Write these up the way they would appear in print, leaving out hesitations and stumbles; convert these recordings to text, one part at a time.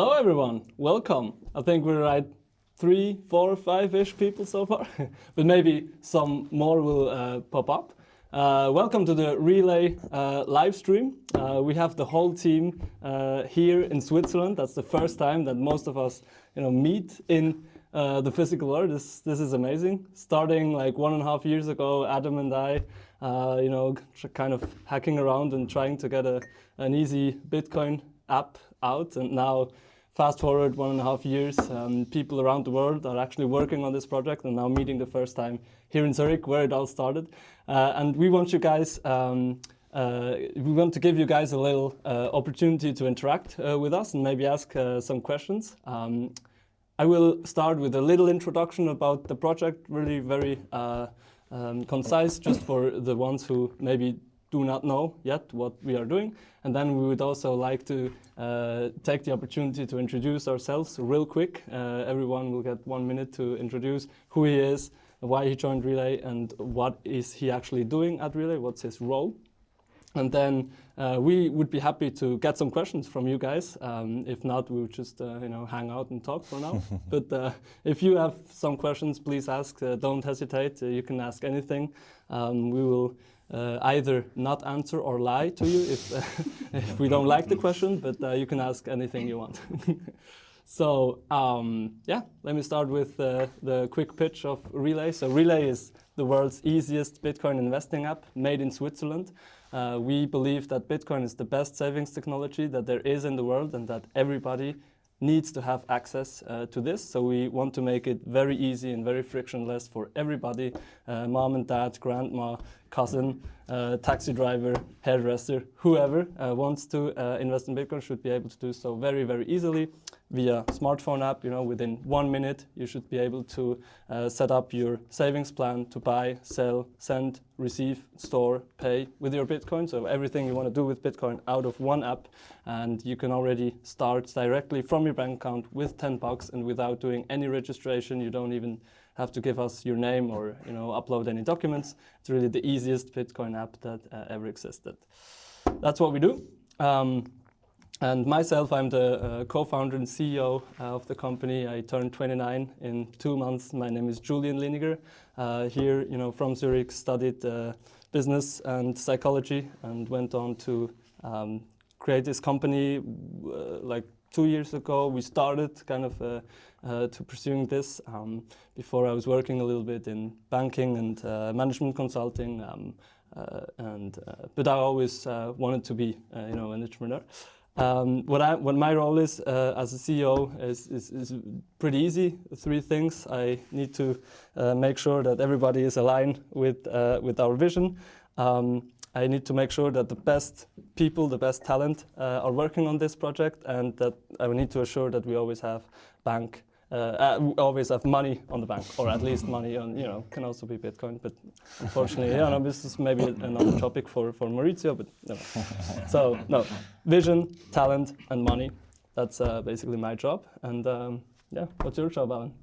Hello everyone, welcome. I think we're at 3, 4, 5-ish people so far, but maybe some more will pop up. Welcome to the Relai live stream. We have the whole team here in Switzerland. That's the first time that most of us meet in the physical world. This is amazing. Starting like 1.5 years ago, Adam and I, kind of hacking around and trying to get an easy Bitcoin app out, and now fast forward 1.5 years, people around the world are actually working on this project and now meeting the first time here in Zürich, where it all started. And we want you guys, we want to give you guys a little opportunity to interact with us and maybe ask some questions. I will start with a little introduction about the project, really very concise, just for the ones who maybe do not know yet what we are doing. And then we would also like to take the opportunity to introduce ourselves real quick. Everyone will get 1 minute to introduce who he is, why he joined Relai, and what is he actually doing at Relai, what's his role. And then we would be happy to get some questions from you guys. If not, we'll just hang out and talk for now. But if you have some questions, please ask. Don't hesitate. You can ask anything. We will either not answer or lie to you if we don't like the question, but you can ask anything you want. So let me start with the quick pitch of Relai. So Relai is the world's easiest Bitcoin investing app made in Switzerland. We believe that Bitcoin is the best savings technology that there is in the world and that everybody needs to have access to this. So we want to make it very easy and very frictionless for everybody, mom and dad, grandma, cousin, taxi driver, hairdresser, whoever wants to invest in Bitcoin should be able to do so very, very easily via smartphone app. Within 1 minute, you should be able to set up your savings plan to buy, sell, send, receive, store, pay with your Bitcoin. So everything you want to do with Bitcoin out of one app, and you can already start directly from your bank account with $10 and without doing any registration. You don't even have to give us your name or upload any documents. It's really the easiest Bitcoin app that ever existed. That's what we do. And myself, I'm the co-founder and CEO of the company. I turned 29 in 2 months. My name is Julian Liniger. Here, from Zurich, studied business and psychology, and went on to create this company like 2 years ago. We started kind of to pursuing this. Before I was working a little bit in banking and management consulting, but I always wanted to be, an entrepreneur. What my role is as a CEO is pretty easy. 3 things. I need to make sure that everybody is aligned with our vision. I need to make sure that the best people, the best talent are working on this project, and that I need to assure that we always have always have money on the bank, or at least money on, can also be Bitcoin, but unfortunately, this is maybe another topic for Maurizio, but no. So, vision, talent, and money. That's basically my job. And what's your job, Alan?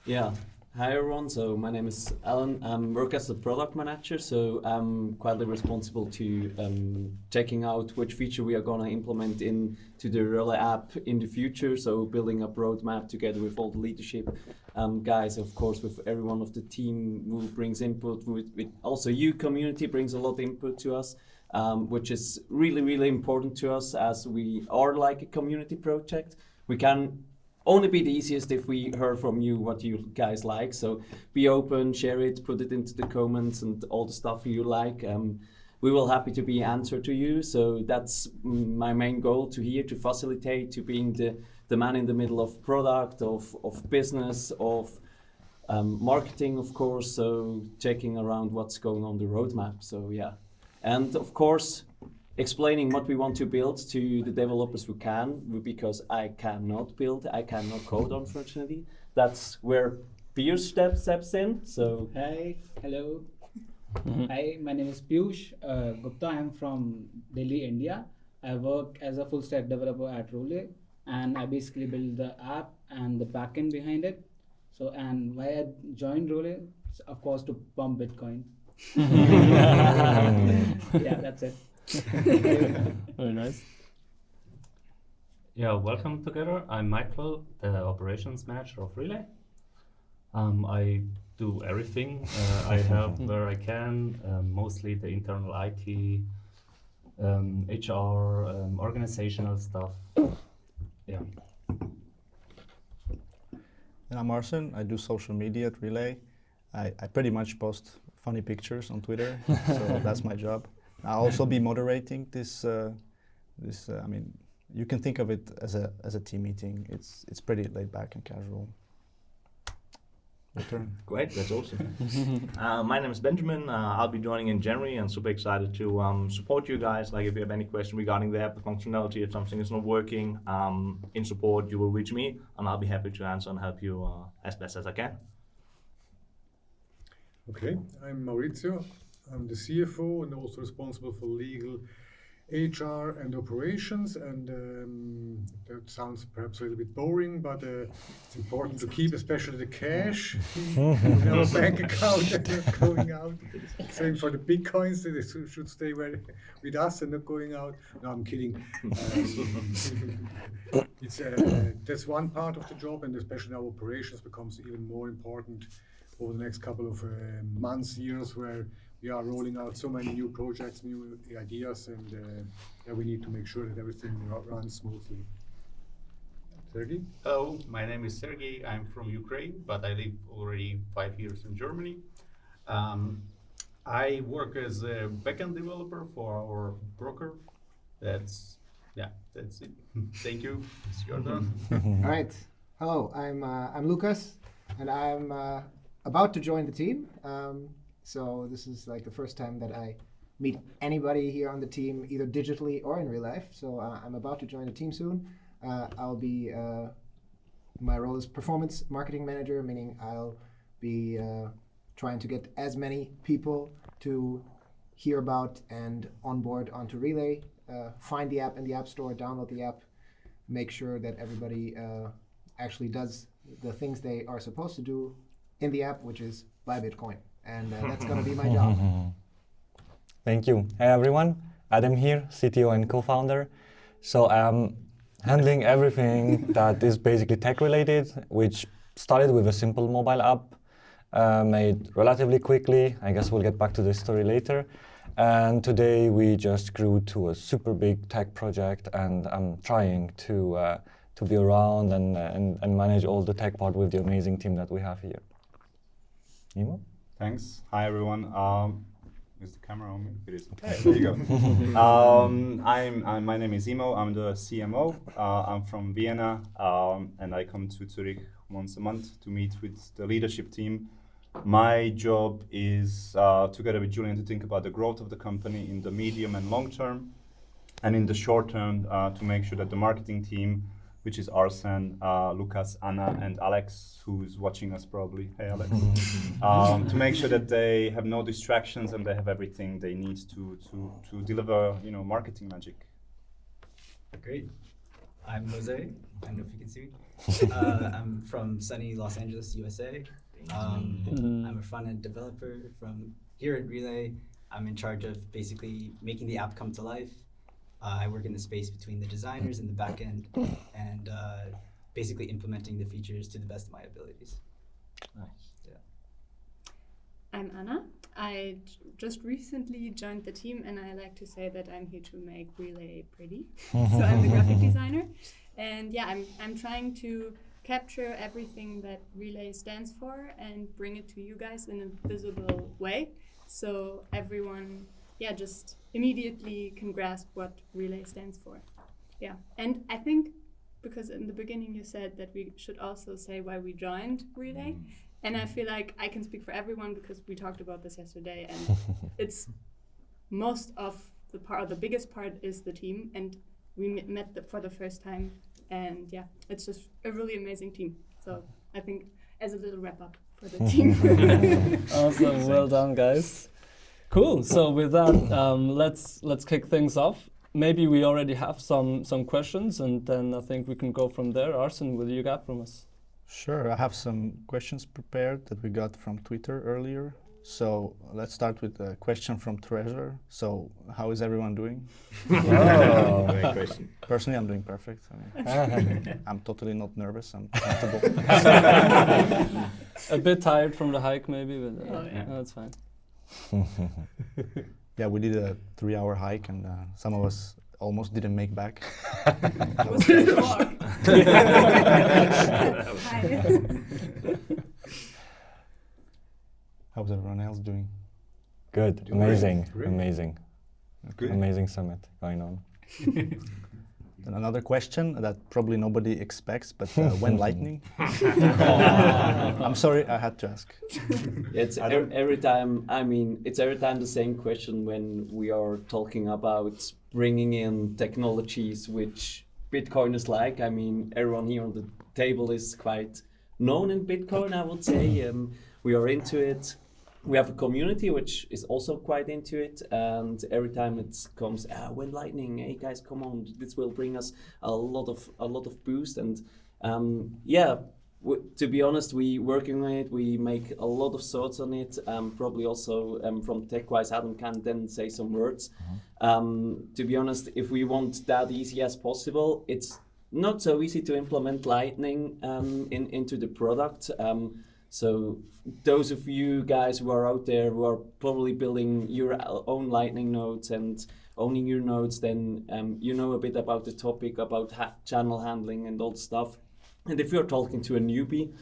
Yeah. Hi everyone, so my name is Alan. I work as a product manager, so I'm quietly responsible to checking out which feature we are going to implement into the Relai app in the future, so building up roadmap together with all the leadership guys, of course, with everyone of the team who brings input, with also you community brings a lot of input to us, which is really, really important to us as we are like a community project. We can only be the easiest if we heard from you what you guys like. So be open, share it, put it into the comments and all the stuff you like. We will happy to be answer to you. So that's my main goal to facilitate, to being the man in the middle of product, of business, of marketing, of course. So checking around what's going on the roadmap. So yeah, and of course, explaining what we want to build to the developers who can, because I cannot code, unfortunately. That's where Piyush steps in. So hi, hello. Hi, my name is Piyush Gupta. I'm from Delhi, India. I work as a full stack developer at Relai, and I basically build the app and the backend behind it. So, and why I joined Relai, of course, to pump Bitcoin. Yeah, that's it. Very nice. Yeah, welcome together. I'm Michael, the operations manager of Relai. I do everything. I help where I can, mostly the internal IT, HR, organizational stuff. Yeah. And I'm Arsen. I do social media at Relai. I pretty much post funny pictures on Twitter, so that's my job. I'll also be moderating this. I mean, you can think of it as a team meeting. It's pretty laid back and casual. Your turn. Great, that's awesome. My name is Benjamin. I'll be joining in January and super excited to support you guys. Like if you have any question regarding the app, the functionality, if something is not working, in support, you will reach me and I'll be happy to answer and help you as best as I can. Okay, I'm Maurizio. I'm the CFO and also responsible for legal, HR and operations, and that sounds perhaps a little bit boring, but it's important to keep especially the cash in our bank account and not going out. Same for the bitcoins, they should stay with us and not going out. No, I'm kidding. That's one part of the job, and especially our operations becomes even more important over the next couple of months, years, where we are rolling out so many new projects, new ideas, and we need to make sure that everything runs smoothly. Sergey? Hello, my name is Sergey. I'm from Ukraine, but I live already 5 years in Germany. I work as a backend developer for our broker. That's it. Thank you. It's your turn. All right. Hello, I'm Lucas, and I'm about to join the team. So this is like the first time that I meet anybody here on the team, either digitally or in real life. So I'm about to join the team soon. I'll be, my role is performance marketing manager, meaning I'll be trying to get as many people to hear about and onboard onto Relai, find the app in the App Store, download the app, make sure that everybody actually does the things they are supposed to do in the app, which is buy Bitcoin. And that's going to be my job. Thank you. Hey everyone, Adam here, CTO and co-founder. So I'm handling everything that is basically tech related, which started with a simple mobile app, made relatively quickly. I guess we'll get back to this story later. And today we just grew to a super big tech project, and I'm trying to be around and manage all the tech part with the amazing team that we have here. Imo? Thanks. Hi everyone. Is the camera on me? It is. Hey, there you go. My name is Imo. I'm the CMO. I'm from Vienna, and I come to Zürich once a month to meet with the leadership team. My job is, together with Julian, to think about the growth of the company in the medium and long term, and in the short term, to make sure that the marketing team, which is Arsen, Lucas, Anna, and Alex, who's watching us probably. Hey, Alex. To make sure that they have no distractions and they have everything they need to deliver, marketing magic. Great. I'm Jose. I don't know if you can see me. I'm from sunny Los Angeles, USA. I'm a front-end developer from here at Relai. I'm in charge of basically making the app come to life. I work in the space between the designers and the back end, and basically implementing the features to the best of my abilities. Nice. Yeah. I'm Anna. I just recently joined the team, and I like to say that I'm here to make Relai pretty. So I'm the graphic designer, and yeah, I'm trying to capture everything that Relai stands for and bring it to you guys in a visible way, so everyone just immediately can grasp what Relai stands for. Yeah, and I think because in the beginning you said that we should also say why we joined Relai, and I feel like I can speak for everyone because we talked about this yesterday, and it's most of the part, the biggest part is the team, and we met for the first time, and yeah, it's just a really amazing team. So I think as a little wrap up for the team. Awesome, well done guys. Cool. So with that, let's kick things off. Maybe we already have some questions, and then I think we can go from there. Arsen, what do you got from us? Sure, I have some questions prepared that we got from Twitter earlier. So let's start with a question from Treasure. So how is everyone doing? Great question. Personally, I'm doing perfect. I mean, I'm totally not nervous. I'm comfortable. A bit tired from the hike, maybe, but that's fine. Yeah, we did a 3-hour hike, and some of us almost didn't make back. How's everyone else doing? Good, Doing amazing, great. amazing. Good. Amazing summit going on. And another question that probably nobody expects, but when lightning? I'm sorry, I had to ask. It's every time. I mean, it's every time the same question when we are talking about bringing in technologies which Bitcoiners like. I mean, everyone here on the table is quite known in Bitcoin, I would say. We are into it. We have a community which is also quite into it, and every time it comes, when lightning, hey guys, come on, this will bring us a lot of boost. And to be honest, we working on it. We make a lot of thoughts on it. Probably also from tech-wise, Adam can then say some words. To be honest, if we want that easy as possible, it's not so easy to implement lightning into the product. So those of you guys who are out there who are probably building your own lightning nodes and owning your nodes, then you know a bit about the topic, about channel handling and all the stuff. And if you're talking to a newbie,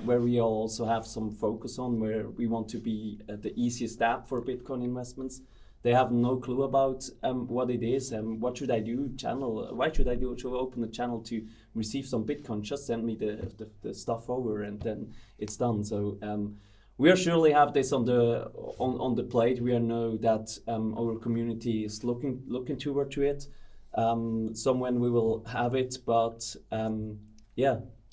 where we also have some focus on, where we want to be the easiest app for Bitcoin investments, they have no clue about what it is and what should I do, why should I open a channel to receive some Bitcoin? Just send me the stuff over and then it's done. So we are surely have this on the plate. We know that our community is looking toward to it. Somewhen we will have it, but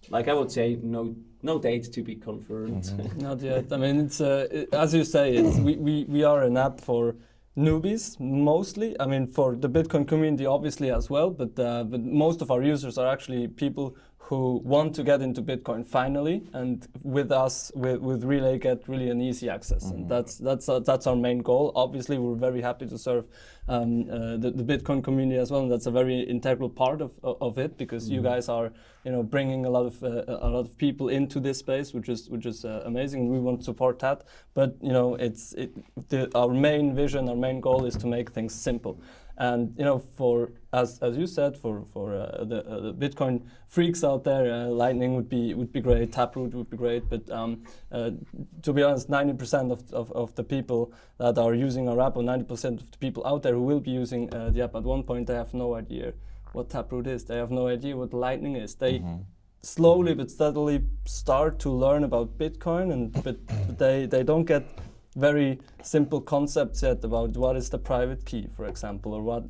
like I would say, no date to be confirmed. Mm-hmm. Not yet. I mean, it's as you say, we are an app for newbies mostly. I mean, for the Bitcoin community obviously as well, but most of our users are actually people who want to get into Bitcoin finally, and with us, with Relay, get really an easy access. Mm-hmm. And that's our main goal. Obviously, we're very happy to serve the Bitcoin community as well, and that's a very integral part of it, because you guys are, bringing a lot of people into this space, which is amazing, and we want to support that. But our main vision, our main goal is to make things simple. And for as you said, for the Bitcoin freaks out there, Lightning would be great, Taproot would be great. But to be honest, 90% of the people that are using our app, or 90% of the people out there who will be using the app at one point, they have no idea what Taproot is. They have no idea what Lightning is. They slowly but steadily start to learn about Bitcoin, but they don't get very simple concepts yet about what is the private key, for example, or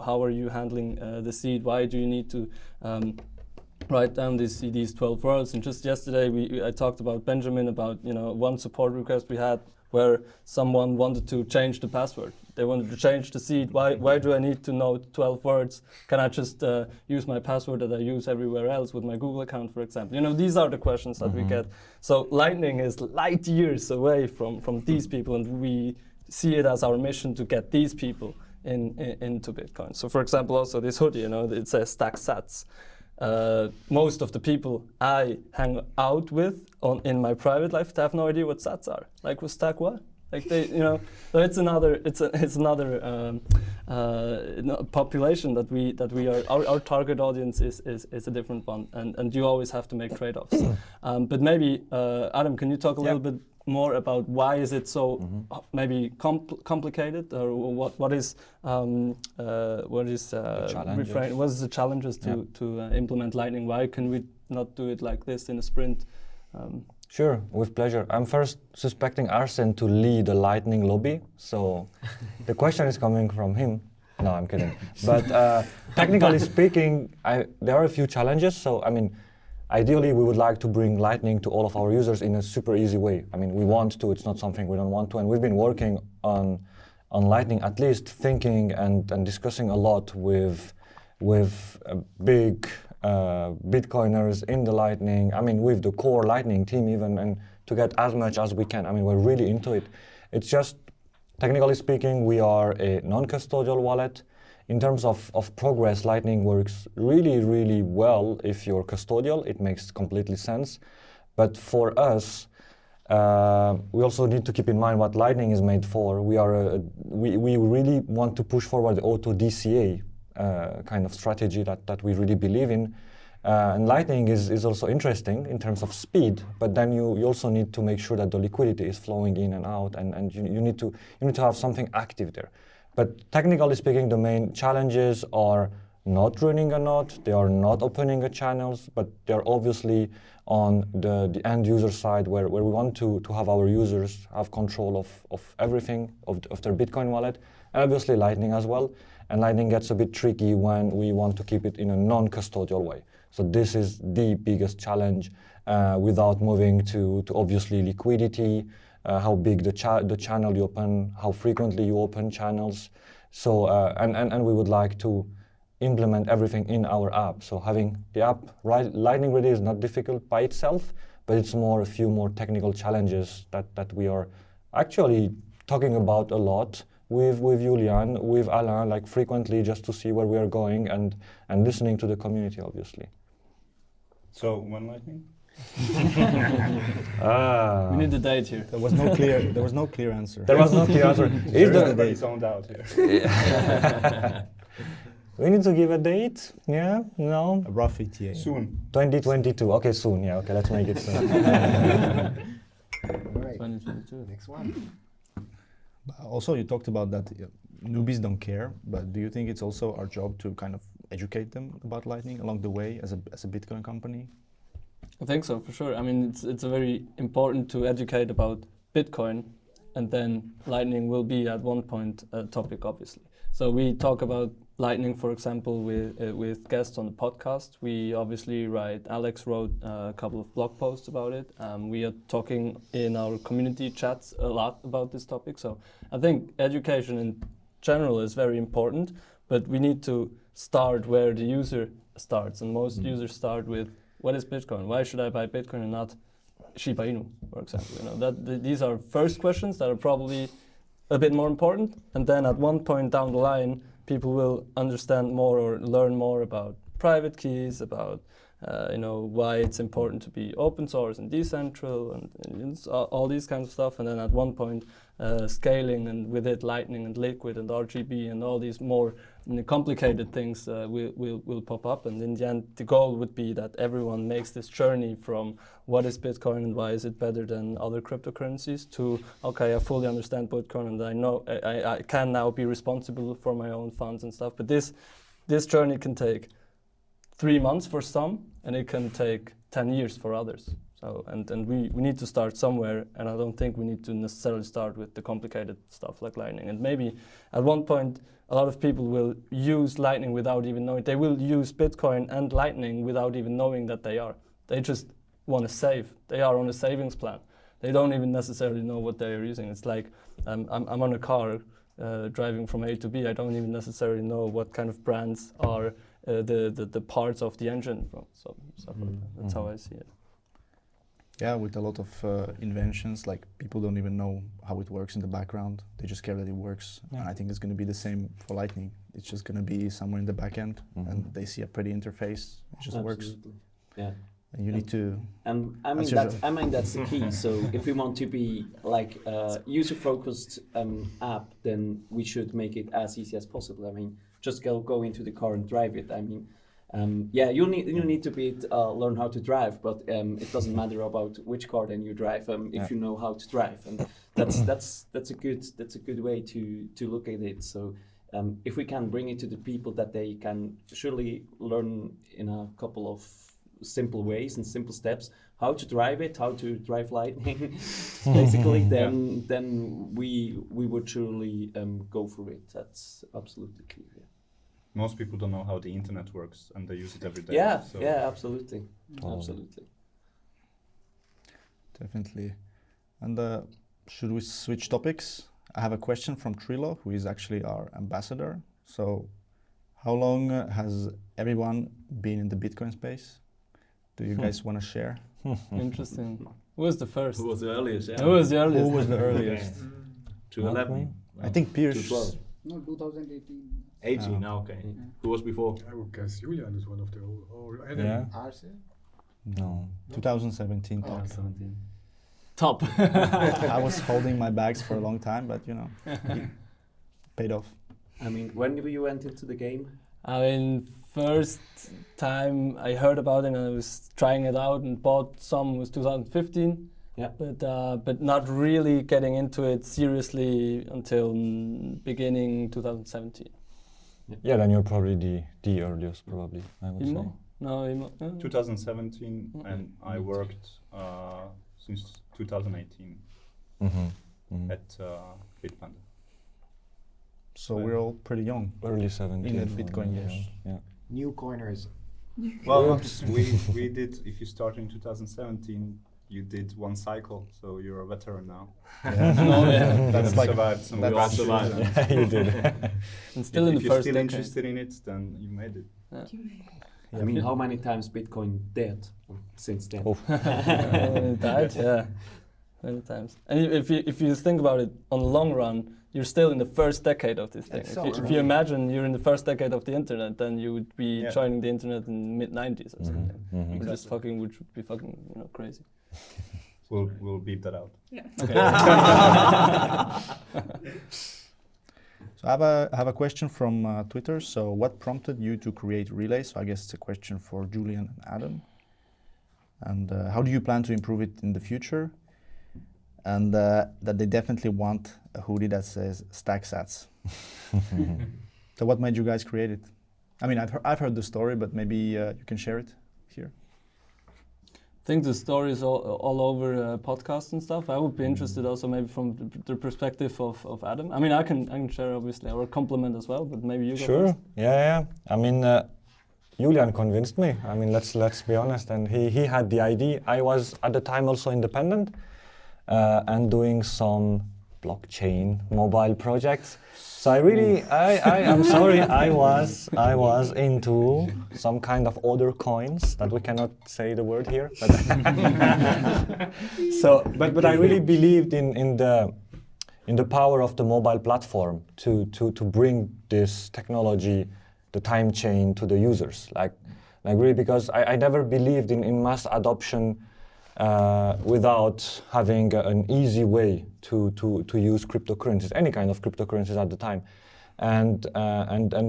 how are you handling the seed? Why do you need to write down these 12 words? And just yesterday I talked about Benjamin, about one support request we had where someone wanted to change the password. They wanted to change the seed. Why do I need to know 12 words? Can I just use my password that I use everywhere else with my Google account, for example? These are the questions that we get. So Lightning is light years away from these people, and we see it as our mission to get these people into Bitcoin. So for example, also this hoodie, it says Stack Sats. Most of the people I hang out with in my private life, they have no idea what sats are. Like, with Stack what? Like, they, so it's another population that we are. Our target audience is a different one, and you always have to make trade-offs. But maybe Adam, can you talk a little bit more about why is it so maybe complicated, or what is the challenges to implement Lightning? Why can we not do it like this in a sprint? Sure, with pleasure. I'm first suspecting Arsene to lead a Lightning lobby, so the question is coming from him. No, I'm kidding. But technically speaking, there are a few challenges. So I mean, ideally, we would like to bring Lightning to all of our users in a super easy way. I mean, we want to, it's not something we don't want to, and we've been working on Lightning, at least thinking and discussing a lot with big Bitcoiners in the Lightning, I mean, with the core Lightning team even, and to get as much as we can. I mean, we're really into it. It's just, technically speaking, we are a non-custodial wallet. In terms of progress, Lightning works really, really well if you're custodial. It makes completely sense. But for us, we also need to keep in mind what Lightning is made for. We really want to push forward the auto DCA kind of strategy that we really believe in. And Lightning is also interesting in terms of speed, but then you also need to make sure that the liquidity is flowing in and out, and you need to have something active there. But technically speaking, the main challenges are not running a node, they are not opening a channels, but they're obviously on the end user side where we want to have our users have control of everything, of their Bitcoin wallet, and obviously Lightning as well. And Lightning gets a bit tricky when we want to keep it in a non-custodial way. So this is the biggest challenge without moving to obviously liquidity, how big the channel you open, how frequently you open channels. So and we would like to implement everything in our app. So having the app Lightning ready is not difficult by itself, but it's more a few more technical challenges that we are actually talking about a lot with Julian, with Alain, like frequently, just to see where we are going and listening to the community, obviously. So when Lightning? We need a date here. There was no clear answer. There was no clear answer. Is the Everybody zoned out here. We need to give a date? Yeah? No? A rough ETA. Soon. 2022. Okay, soon. Yeah, okay, let's make it soon. All right. 2022. Next one. Also, you talked about that newbies don't care, but do you think it's also our job to kind of educate them about Lightning along the way as a Bitcoin company? I think so, for sure. I mean, it's a very important to educate about Bitcoin, and then Lightning will be at one point a topic, obviously. So we talk about Lightning, for example, with guests on the podcast. We obviously Alex wrote a couple of blog posts about it. We are talking in our community chats a lot about this topic. So I think education in general is very important, but we need to start where the user starts. And most users start with, what is Bitcoin? Why should I buy Bitcoin and not Shiba Inu, for example? You know, these are first questions that are probably a bit more important. And then at one point down the line, people will understand more or learn more about private keys, about why it's important to be open source and decentral, and all these kinds of stuff. And then at one point, scaling, and with it Lightning and Liquid and RGB and all these more complicated things will pop up. And in the end, the goal would be that everyone makes this journey from what is Bitcoin and why is it better than other cryptocurrencies to, okay, I fully understand Bitcoin and I know I can now be responsible for my own funds and stuff. But this journey can take 3 months for some, and it can take 10 years for others. So, and we need to start somewhere, and I don't think we need to necessarily start with the complicated stuff like Lightning. And maybe at one point, a lot of people will use Lightning without even knowing. They will use Bitcoin and Lightning without even knowing that they are. They just want to save. They are on a savings plan. They don't even necessarily know what they are using. It's like I'm on a car driving from A to B. I don't even necessarily know what kind of brands are the parts of the engine from. So stuff like that. That's how I see it. Yeah, with a lot of inventions, like people don't even know how it works in the background. They just care that it works. Yeah. And I think it's going to be the same for Lightning. It's just going to be somewhere in the back end, and they see a pretty interface. It just works. Yeah. And you need to. And I mean that's the key. So if we want to be like a user-focused app, then we should make it as easy as possible. I mean, just go into the car and drive it. I mean. You need to learn how to drive, but it doesn't matter about which car then you drive if you know how to drive, and that's a good way to look at it. So if we can bring it to the people that they can surely learn in a couple of simple ways and simple steps how to drive it, how to drive Lightning, basically, then we would surely go for it. That's absolutely clear. Yeah. Most people don't know how the internet works, and they use it every day. Yeah, so. yeah, absolutely, absolutely. Definitely. And should we switch topics? I have a question from Trilo, who is actually our ambassador. So, how long has everyone been in the Bitcoin space? Do you guys want to share? Interesting. Who was the first? Who was the earliest? Yeah. Who was the earliest? Who was the earliest? To 11. I think Pierce. To 12. No, 2018. 18. Okay. Who was before? I would guess Julian is one of the old. Or Adam. Yeah. Arce? No. 2017. Oh, okay. 17. Top. I was holding my bags for a long time, but it paid off. I mean, when you went into the game? I mean, first time I heard about it and I was trying it out and bought some was 2015. Yeah. But not really getting into it seriously until beginning 2017. Yeah, then you're probably the earliest, probably, I would say. No, Imo. 2017, and I worked since 2018 at Bitpanda. So we're all pretty young. Early 17. In the Bitcoin years. Yeah. New coiners. Well, we did. If you start in 2017, you did one cycle, so you're a veteran now. Yeah. That's like survived some we all survived. Yeah, you did. And still in the if you're first still decade. interested in it, then you made it. I mean, how many times Bitcoin dead since then? Died, yeah, many times. And if you think about it on the long run, you're still in the first decade of this thing. If you imagine you're in the first decade of the internet, then you would be joining the internet in mid-90s or something. Which is fucking, which would be fucking, crazy. We'll beep that out. Yeah. So I have a question from Twitter. So what prompted you to create Relai? So I guess it's a question for Julian and Adam. And how do you plan to improve it in the future? And that they definitely want a hoodie that says stack sats. So what made you guys create it? I mean, I've heard the story, but maybe you can share it here. I think the story is all over podcasts and stuff. I would be interested also maybe from the perspective of Adam. I mean, I can share obviously or compliment as well, but maybe you go Sure. first. Yeah. I mean, Julian convinced me. I mean, let's be honest. And he had the idea. I was at the time also independent and doing some blockchain mobile projects. So I really, I'm sorry, I was into some kind of other coins that we cannot say the word here. But I really believed in the power of the mobile platform to bring this technology, the time chain to the users. Like really, because I never believed in mass adoption without having an easy way to use cryptocurrencies, any kind of cryptocurrencies at the time. And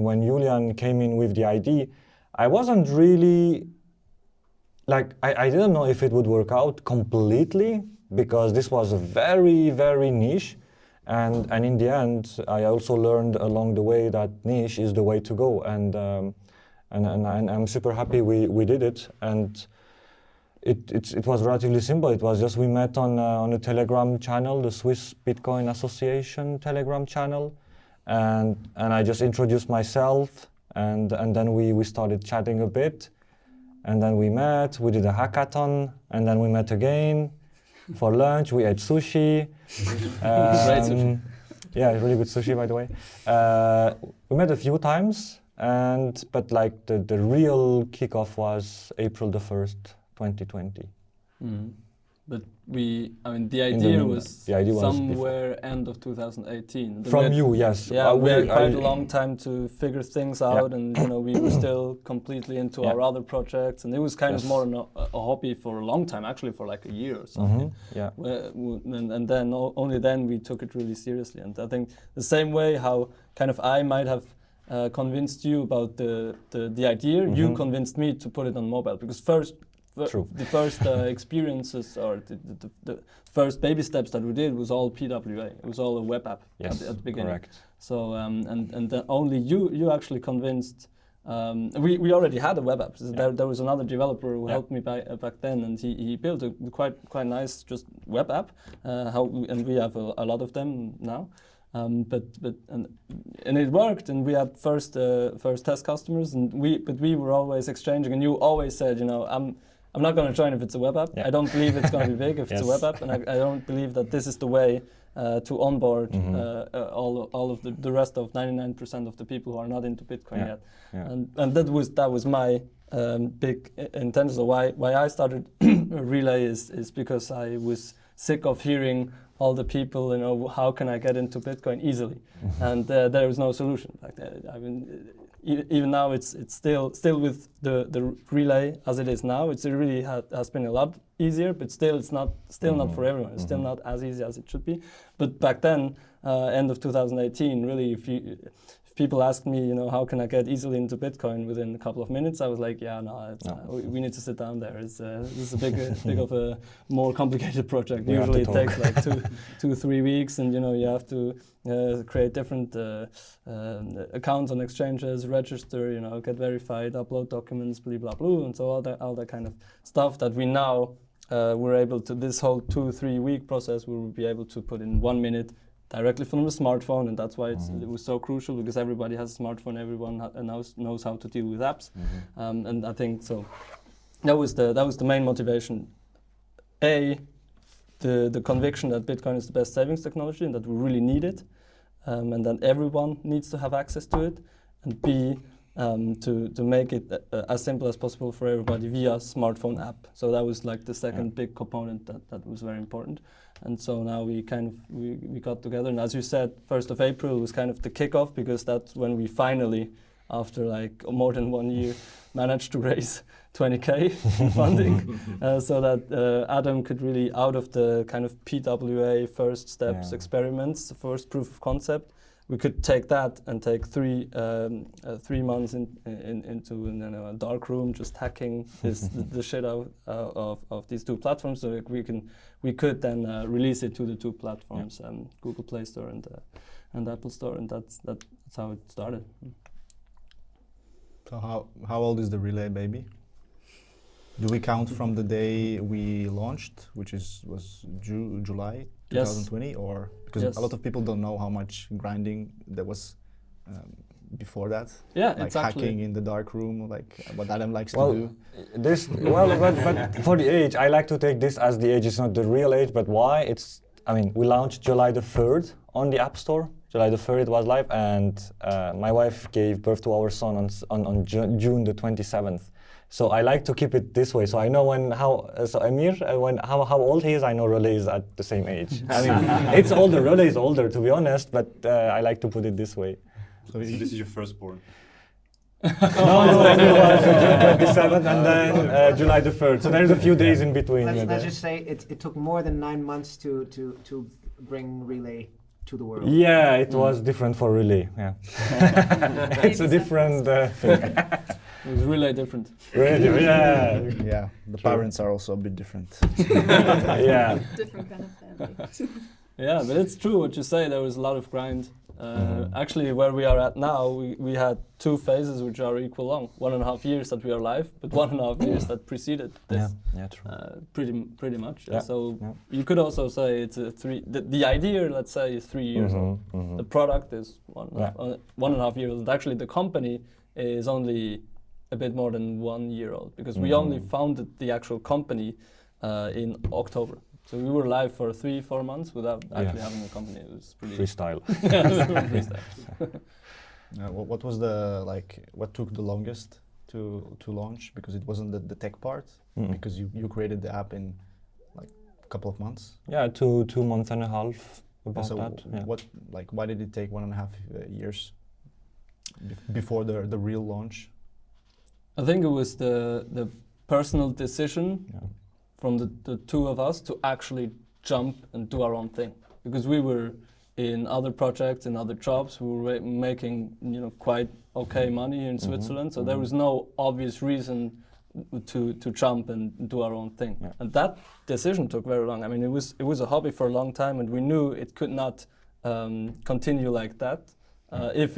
when Julian came in with the idea, I wasn't really, I didn't know if it would work out completely, because this was a very, very niche. And in the end, I also learned along the way that niche is the way to go. And I'm super happy we did it. And it was relatively simple. It was just we met on a Telegram channel, the Swiss Bitcoin Association Telegram channel, and I just introduced myself, and then we started chatting a bit, and then we met. We did a hackathon, and then we met again for lunch. We ate sushi. Great sushi. Yeah, really good sushi, by the way. We met a few times, but the real kickoff was April the 1st. 2020. But the idea was somewhere end of 2018. From you, yes. Yeah, we had quite a long time to figure things out, and we were still completely into our other projects, and it was kind of more a hobby for a long time, actually for like a year or something. Yeah. And then only then we took it really seriously. And I think the same way how kind of I might have convinced you about the idea, you convinced me to put it on mobile, because the first experiences or the first baby steps that we did was all PWA. It was all a web app at the beginning. Correct. So and then only you actually convinced. We already had a web app. There was another developer who helped me back then, and he built a quite nice just web app. And we have a lot of them now. But it worked, and we had first test customers, and we were always exchanging, and you always said, I'm not going to join if it's a web app. I don't believe it's going to be big if it's a web app, and I don't believe that this is the way to onboard all of the rest of 99% of the people who are not into Bitcoin yet. And that was my big intention. So why I started Relai is because I was sick of hearing all the people, you know, how can I get into Bitcoin easily? And there was no solution. In fact, I mean, even now it's still with the Relai as it is now. It's really has been a lot easier, but still it's not for everyone. It's still not as easy as it should be. But back then, end of 2018, really, if people asked me, you know, how can I get easily into Bitcoin within a couple of minutes, I was like, yeah, no, we need to sit down there. This is a big of a more complicated project. Usually it takes like 2-3 weeks, and you know you have to create different accounts on exchanges, register, you know, get verified, upload documents, blah blah blah, and so all that kind of stuff that we now we're able to. This whole 2-3 week process we will be able to put in 1 minute. Directly from the smartphone, and that's why it was so crucial, because everybody has a smartphone, everyone knows how to deal with apps, and I think so. That was the main motivation. The conviction that Bitcoin is the best savings technology and that we really need it, and that everyone needs to have access to it, and B, to make it as simple as possible for everybody via smartphone app. So that was like the second big component that was very important. And so now we got together, and as you said, 1st of April was kind of the kickoff, because that's when we finally, after like more than 1 year, managed to raise 20K funding, so that Adam could really, out of the kind of PWA first steps experiments, the first proof of concept, we could take that and take 3 months into a dark room, just hacking the shit out of these 2 platforms, so we could then release it to the 2 platforms, Google Play Store and Apple Store, and that's how it started. So how old is the Relai baby? Do we count from the day we launched, which was July 2020, or because a lot of people don't know how much grinding there was before that? Yeah, like exactly. Hacking in the dark room, like what Adam likes to do. But for the age, I like to take this as the age. It's not the real age, but why? We launched July the 3rd on the App Store. July the 3rd it was live, and my wife gave birth to our son on June the 27th. So I like to keep it this way. So I know Amir, how old he is, I know Relai is at the same age. I mean, it's older, Relai is older, to be honest, but I like to put it this way. So this is your firstborn? No, it was June 27th and then July the 3rd. So there's a few days in between. Let's just say it took more than 9 months to bring Relai to the world. Yeah, it was different for Relai. Yeah, it's a different thing. It was really different. Really, yeah. Yeah, the parents are also a bit different. Yeah. Different kind of family. Yeah, but it's true what you say. There was a lot of grind. Actually, where we are at now, we had 2 phases which are equal long. 1.5 years that we are live, but 1.5 years that preceded this. Yeah, true. Pretty much. Yeah. So you could also say it's a 3. The idea, let's say, is 3 years old. The product is 1.5 years old. Actually, the company is only a bit more than 1 year old, because we only founded the actual company in October. So we were live for 3-4 months without actually having a company. It was pretty freestyle. Freestyle. What was what took the longest to launch? Because it wasn't the tech part, because you created the app in like a couple of months. Yeah, 2 months and a half. About that. Yeah. Why did it take 1.5 years before the real launch? I think it was the personal decision from the 2 of us to actually jump and do our own thing, because we were in other projects, in other jobs, we were making quite okay money here in Switzerland, so there was no obvious reason to jump and do our own thing. Yeah. And that decision took very long. I mean, it was a hobby for a long time, and we knew it could not continue like that. If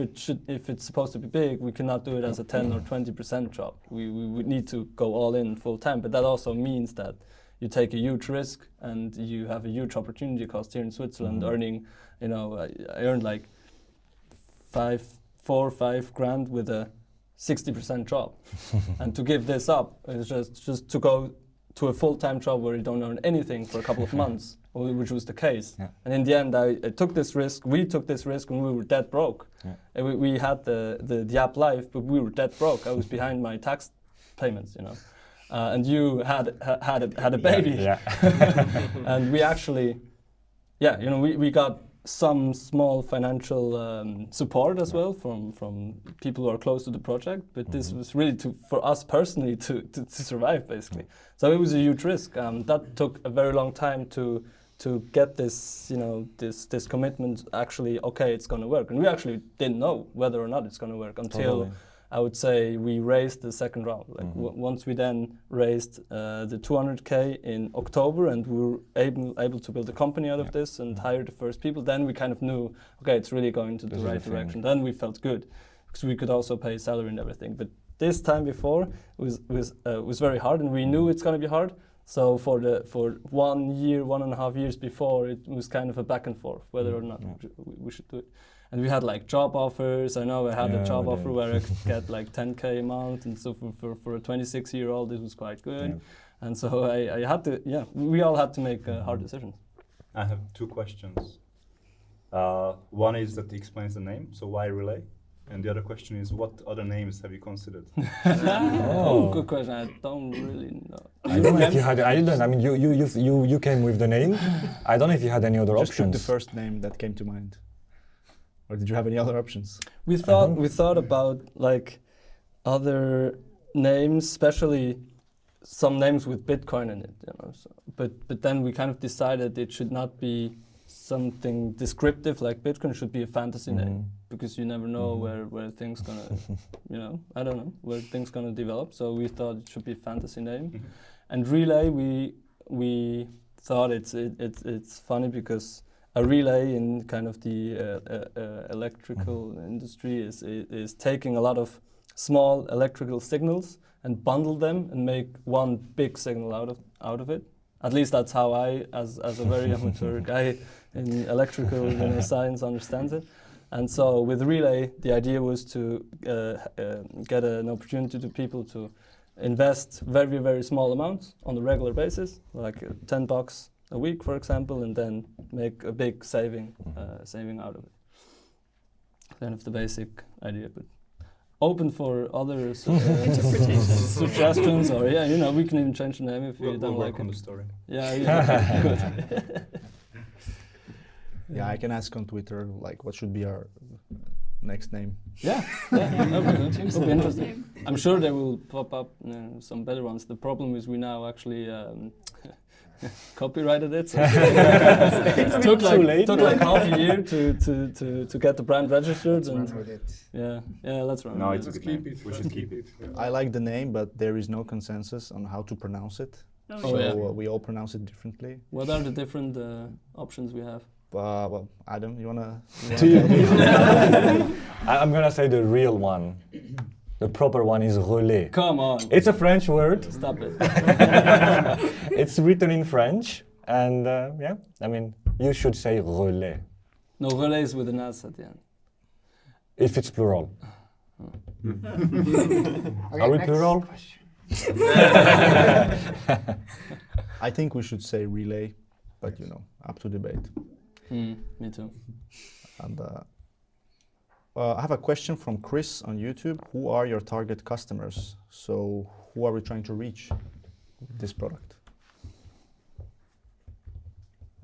it's supposed to be big, we cannot do it as a 10 or 20% job. We would need to go all in full time, but that also means that you take a huge risk and you have a huge opportunity cost here in Switzerland. Earning, I earned like 4 or 5 grand with a 60% job, and to give this up is just to go to a full-time job where you don't earn anything for a couple of months, which was the case. Yeah. And in the end, I took this risk. We took this risk, and we were dead broke. Yeah. And we had the app live, but we were dead broke. I was behind my tax payments, and you had a baby. Yeah. And we actually yeah, you know, we got some small financial support as well from people who are close to the project, but this was really for us personally to survive basically. So it was a huge risk. That took a very long time to get this, you know, this commitment actually, okay, it's going to work. And we actually didn't know whether or not it's going to work until I would say we raised the second round. Like once we then raised the 200K in October, and we were able to build a company out of this and hire the first people, then we kind of knew, okay, it's really going to the right direction. Then we felt good because we could also pay salary and everything. But this time before was very hard, and we knew it's going to be hard. So for 1 year, 1.5 years before, it was kind of a back and forth whether or not we should do it. And we had like job offers. I know I had a job offer where I could get like 10K a month, and so for a 26-year-old, this was quite good. Yeah. And so I had to, we all had to make hard decisions. I have 2 questions. One is that explains the name, so why Relai? And the other question is, what other names have you considered? Good question. I don't really know. I don't know if you had. I don't. I mean, you came with the name. I don't know if you had any other Just options. Just the first name that came to mind. Or did you have any other options? We thought about like other names, especially some names with Bitcoin in it, you know. So, but then we kind of decided it should not be something descriptive like Bitcoin. Should be a fantasy name, because you never know where things gonna, you know, I don't know where things gonna develop. So we thought it should be a fantasy name, and Relai we thought it's funny because a relay in kind of the electrical industry is taking a lot of small electrical signals and bundle them and make one big signal out of it. At least that's how I, as a very amateur guy in electrical science, understands it. And so with Relai, the idea was to get an opportunity to people to invest very, very small amounts on a regular basis, like $10 a week, for example, and then make a big saving out of it. Kind of the basic idea, but open for other suggestions, or we can even change the name if you don't like it. We'll work on the story. Yeah, good. Yeah, I can ask on Twitter, like, what should be our next name? Yeah, that'll be interesting. I'm sure there will pop up some better ones. The problem is we now actually copyrighted it. So it took like half a year to get the brand registered. Let's run with it. Yeah, let's run. No, with it's it. a good name. We should keep it. I like the name, but there is no consensus on how to pronounce it. We all pronounce it differently. What are the different options we have? Well, Adam, you wanna? I'm gonna say the real one. The proper one is relais. Come on. It's a French word. Stop it. It's written in French, and I mean, you should say relais. No, relais is with an S at the end. If it's plural. Okay, Are we next plural? question. I think we should say relay, but up to debate. Me too. And I have a question from Chris on YouTube. Who are your target customers? So who are we trying to reach with this product?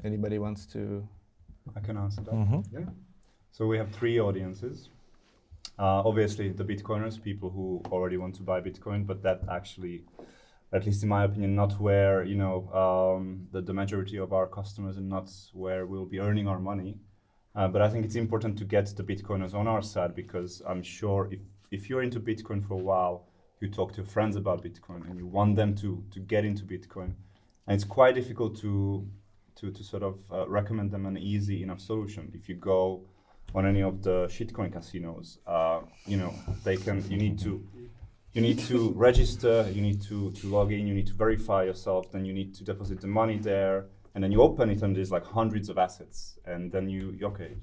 Anybody wants to? I can answer that. Yeah. So we have 3 audiences. Obviously, the Bitcoiners, people who already want to buy Bitcoin, but that actually, at least in my opinion, not where the majority of our customers, and not where we'll be earning our money. But I think it's important to get the Bitcoiners on our side, because I'm sure if you're into Bitcoin for a while, you talk to friends about Bitcoin and you want them to get into Bitcoin, and it's quite difficult to sort of recommend them an easy enough solution. If you go on any of the shitcoin casinos, you need to register, you need to log in, you need to verify yourself, then you need to deposit the money there, and then you open it and there's like hundreds of assets. And then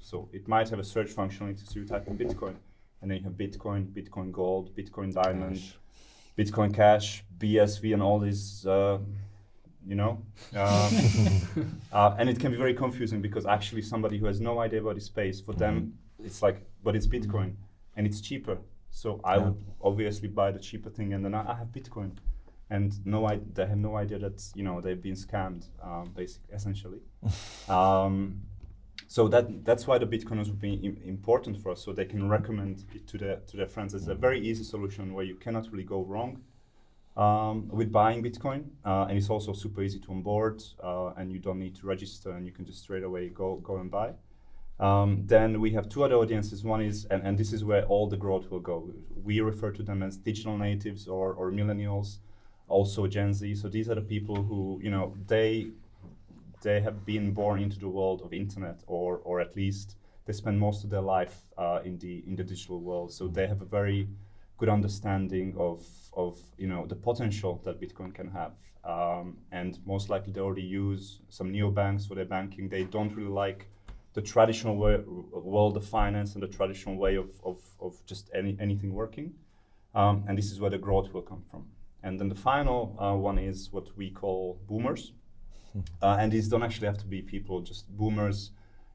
so it might have a search functionality, so you type in Bitcoin, and then you have Bitcoin, Bitcoin Gold, Bitcoin Diamond, Bitcoin Cash, BSV, and all these, and it can be very confusing, because actually somebody who has no idea about the space, for them, it's like, but it's Bitcoin, and it's cheaper. So I would obviously buy the cheaper thing, and then I have Bitcoin, and they have no idea that they've been scammed, essentially. So that's why the Bitcoiners would be important for us, so they can recommend it to their friends. It's a very easy solution where you cannot really go wrong with buying Bitcoin, and it's also super easy to onboard, and you don't need to register, and you can just straight away go and buy. Then we have two other audiences. One is, and this is where all the growth will go. We refer to them as digital natives or millennials, also Gen Z. So these are the people who, you know, they have been born into the world of internet, or at least they spend most of their life in the digital world. So they have a very good understanding of you know, the potential that Bitcoin can have. And most likely they already use some neobanks for their banking. They don't really like the traditional world of finance and the traditional way of just anything working. And this is where the growth will come from. And then the final one is what we call boomers. And these don't actually have to be people, just boomers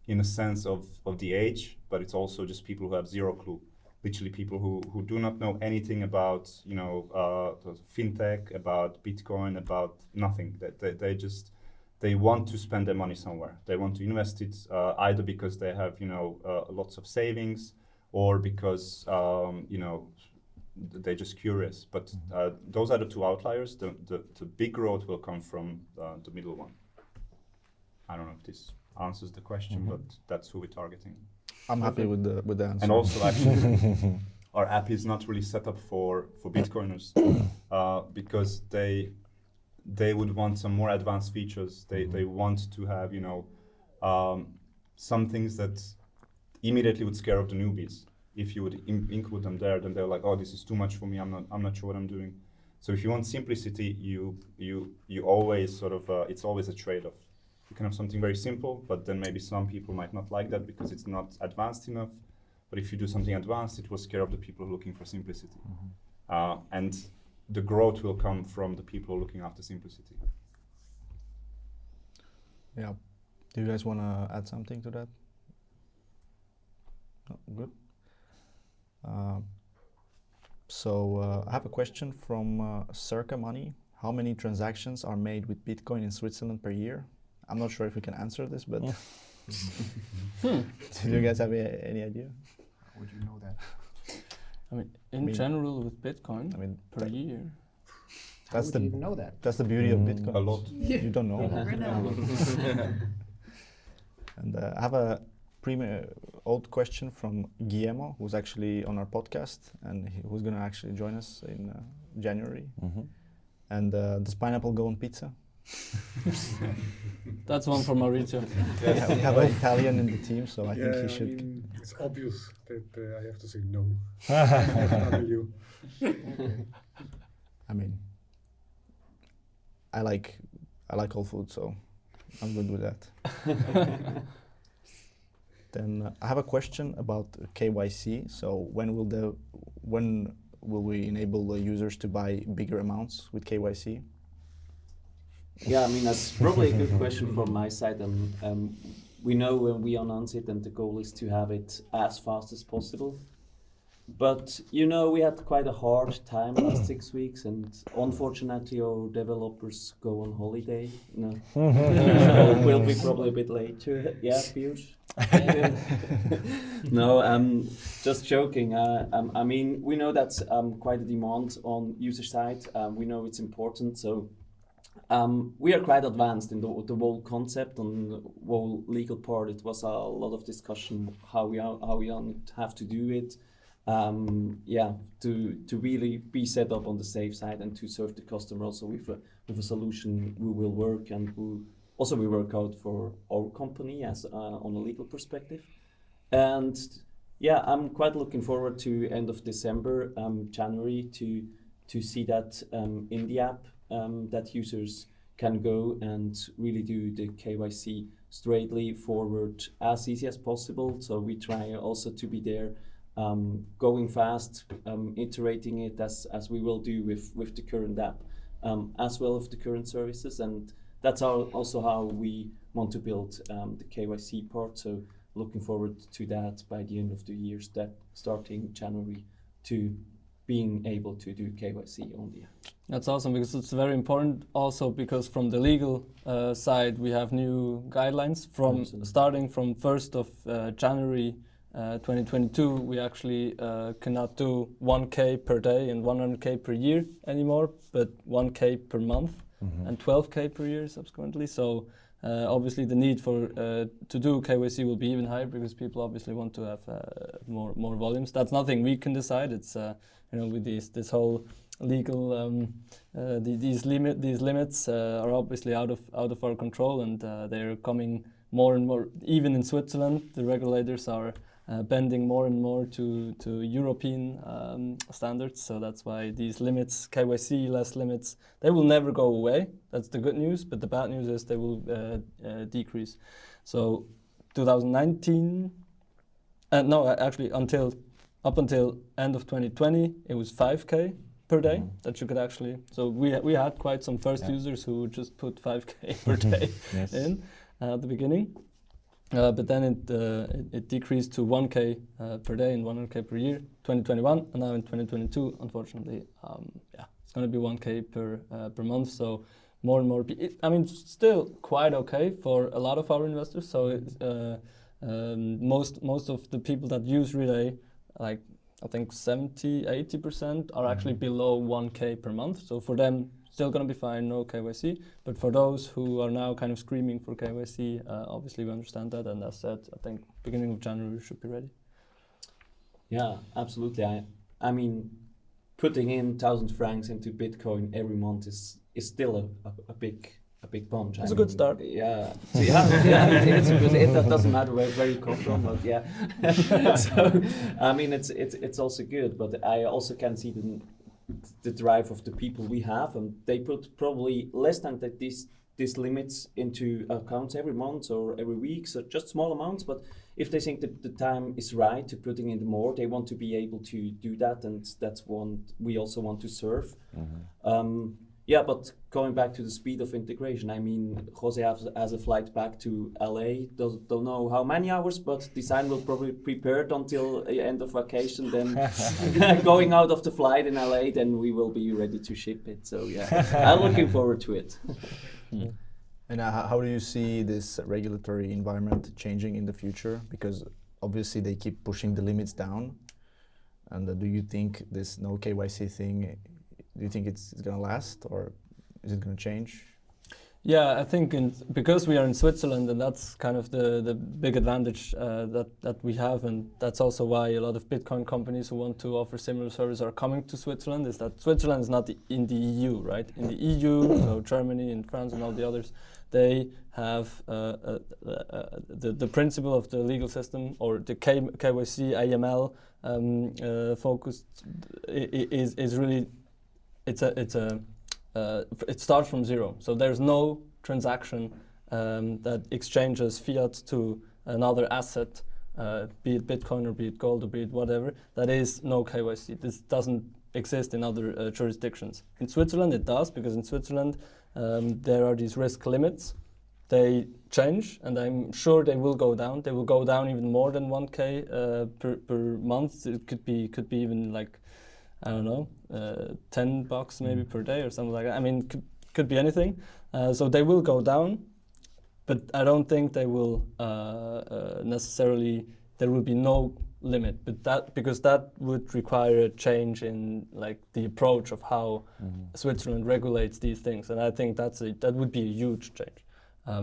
in a sense of the age, but it's also just people who have zero clue. Literally people who do not know anything about, you know, fintech, about Bitcoin, about nothing. They want to spend their money somewhere. They want to invest it either because they have, you know, lots of savings, or because, you know, they're just curious. But those are the two outliers. The big growth will come from the middle one. I don't know if this answers the question, but that's who we're targeting. I'm happy with the answer. And also, actually, our app is not really set up for Bitcoiners because they would want some more advanced features. They want to have, you know, some things that immediately would scare off the newbies. If you would include them there, then they're like, oh, this is too much for me. I'm not sure what I'm doing. So if you want simplicity, you always sort of it's always a trade-off. You can have something very simple, but then maybe some people might not like that because it's not advanced enough. But if you do something advanced, it will scare off the people looking for simplicity. And the growth will come from the people looking after simplicity. Yeah. Do you guys want to add something to that? No? Good. So I have a question from Circa Money. How many transactions are made with Bitcoin in Switzerland per year? I'm not sure if we can answer this, but do you guys have any idea? How would you know that? I mean, in general with Bitcoin, per year. How would you even know that? That's the beauty of Bitcoin. A lot. You don't know. And I have a old question from Guillermo, who's actually on our podcast, and who's going to actually join us in January. And does pineapple go on pizza? That's one for Maurizio. Yeah, we have an Italian in the team, so I think he should. I mean, it's obvious that I have to say no. FW. I mean, I like all food, so I'm good with that. Then I have a question about KYC. So when will we enable the users to buy bigger amounts with KYC? Yeah, I mean, that's probably a good question from my side. We know when we announce it, and the goal is to have it as fast as possible. But, you know, we had quite a hard time last 6 weeks, and unfortunately our developers go on holiday. No, so we'll be probably a bit later. Yeah, Piers? No, just joking. I mean, we know that's quite a demand on user side. We know it's important, so we are quite advanced in the whole concept, on the whole legal part. It was a lot of discussion how we have to do it. To really be set up on the safe side and to serve the customer also with a solution we will work, and we work out for our company as on a legal perspective. And yeah, I'm quite looking forward to end of December, January to see that in the app, that users can go and really do the KYC straightly forward as easy as possible. So we try also to be there, going fast, iterating it as we will do with the current app, as well as the current services. And that's also how we want to build the KYC part. So looking forward to that by the end of the year, starting January, to being able to do KYC on the app. That's awesome because it's very important also because from the legal side we have new guidelines from starting from 1st of January 2022 we actually cannot do 1K per day and 100K per year anymore, but 1K per month and 12K per year subsequently. So obviously the need for to do KYC will be even higher because people obviously want to have more volumes. That's nothing we can decide. It's with this whole legal these limits are obviously out of our control, and they're coming more and more. Even in Switzerland, the regulators are bending more and more to European standards. So that's why these limits, KYC less limits, they will never go away. That's the good news. But the bad news is they will decrease. So 2019, no, actually up until end of 2020, it was 5K per day that you could actually. So we had quite some first users who just put 5K per day in at the beginning. But then it decreased to 1K per day and 100K per year, 2021, and now in 2022, unfortunately, it's going to be 1K per month. So more and more, still quite okay for a lot of our investors. So most of the people that use Relai, like I think 70-80% are actually below 1K per month. So for them, still going to be fine, no KYC. But for those who are now kind of screaming for KYC, obviously we understand that. And as said, I think beginning of January we should be ready. Yeah, absolutely. I mean, putting in 1,000 francs into Bitcoin every month is still a big bunch. It's a good start. Yeah, so it's a good. That doesn't matter where you come from, but yeah. So I mean, it's also good, but I also can see the drive of the people we have, and they put probably less than these limits into accounts every month or every week, so just small amounts. But if they think that the time is right to putting in more, they want to be able to do that, and that's one we also want to serve. But going back to the speed of integration, I mean, Jose has a flight back to LA. Don't know how many hours, but design will probably prepared until the end of vacation. Then going out of the flight in LA, then we will be ready to ship it. So yeah, I'm looking forward to it. And how do you see this regulatory environment changing in the future? Because obviously they keep pushing the limits down. And do you think this no KYC thing, do you think it's going to last, or is it going to change? Yeah, I think because we are in Switzerland, and that's kind of the big advantage that we have, and that's also why a lot of Bitcoin companies who want to offer similar service are coming to Switzerland, is that Switzerland is not in the EU, right? In the EU, so Germany and France and all the others, they have the principle of the legal system, or the KYC, AML focused is really, it starts from zero. So there's no transaction that exchanges fiat to another asset, be it Bitcoin or be it gold or be it whatever, that is no KYC. This doesn't exist in other jurisdictions. In Switzerland it does, because in Switzerland there are these risk limits. They change, and I'm sure they will go down. They will go down even more than 1K per month. It could be even like, I don't know, $10 maybe per day or something like that. I mean, could be anything. So they will go down, but I don't think they will necessarily. There will be no limit, but because that would require a change in like the approach of how Switzerland regulates these things, and I think that would be a huge change.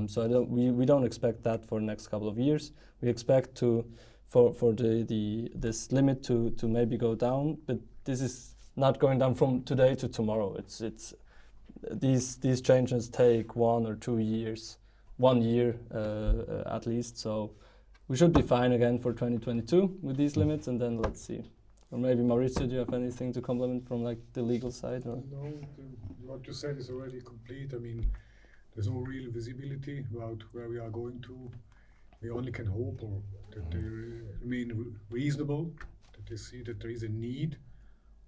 So we don't expect that for the next couple of years. We expect for this limit to maybe go down, but this is not going down from today to tomorrow. It's these changes take 1 or 2 years, 1 year at least. So we should be fine again for 2022 with these limits, and then let's see. Or maybe Maurizio, do you have anything to complement from like the legal side? Or? No, what you said is already complete. I mean, there's no real visibility about where we are going to. We only can hope that they remain reasonable, that they see that there is a need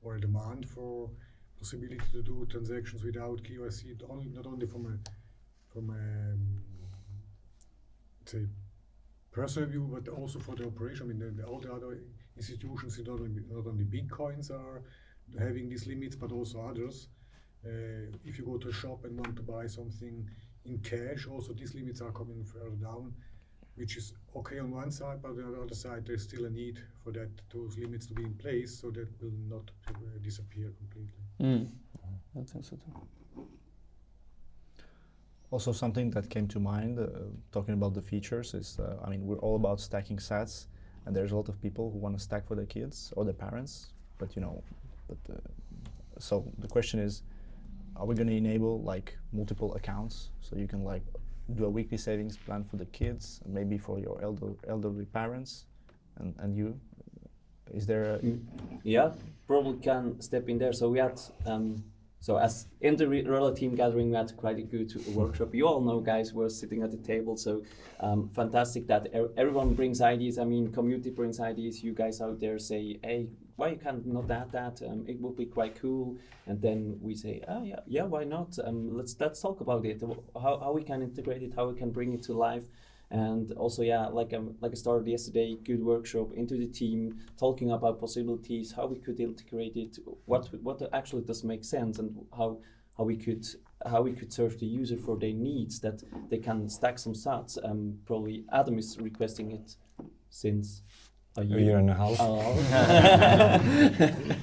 or a demand for possibility to do transactions without KYC, not only from a say personal view, but also for the operation. I mean, all the other institutions, not only Bitcoins are having these limits, but also others. If you go to a shop and want to buy something in cash, also these limits are coming further down, which is okay on one side, but on the other side there's still a need for those limits to be in place, so that will not disappear completely. I think so too. Also, something that came to mind, talking about the features, is I mean, we're all about stacking sats, and there's a lot of people who want to stack for their kids or their parents, but so the question is, are we going to enable like multiple accounts so you can like do a weekly savings plan for the kids, and maybe for your elderly parents, and you? Is there? Yeah, probably can step in there. So we had. So as in the Relai Team gathering, we had quite a good workshop. You all know, guys, we're sitting at the table, so fantastic that everyone brings ideas. I mean, community brings ideas. You guys out there say, hey, why you can't not add that? It would be quite cool. And then we say, oh yeah, why not? Let's talk about it. How we can integrate it, how we can bring it to life. And also, yeah, like I started yesterday, good workshop into the team, talking about possibilities, how we could integrate it, what actually does make sense, and how we could serve the user for their needs, that they can stack some sats. Probably Adam is requesting it since a year and a half.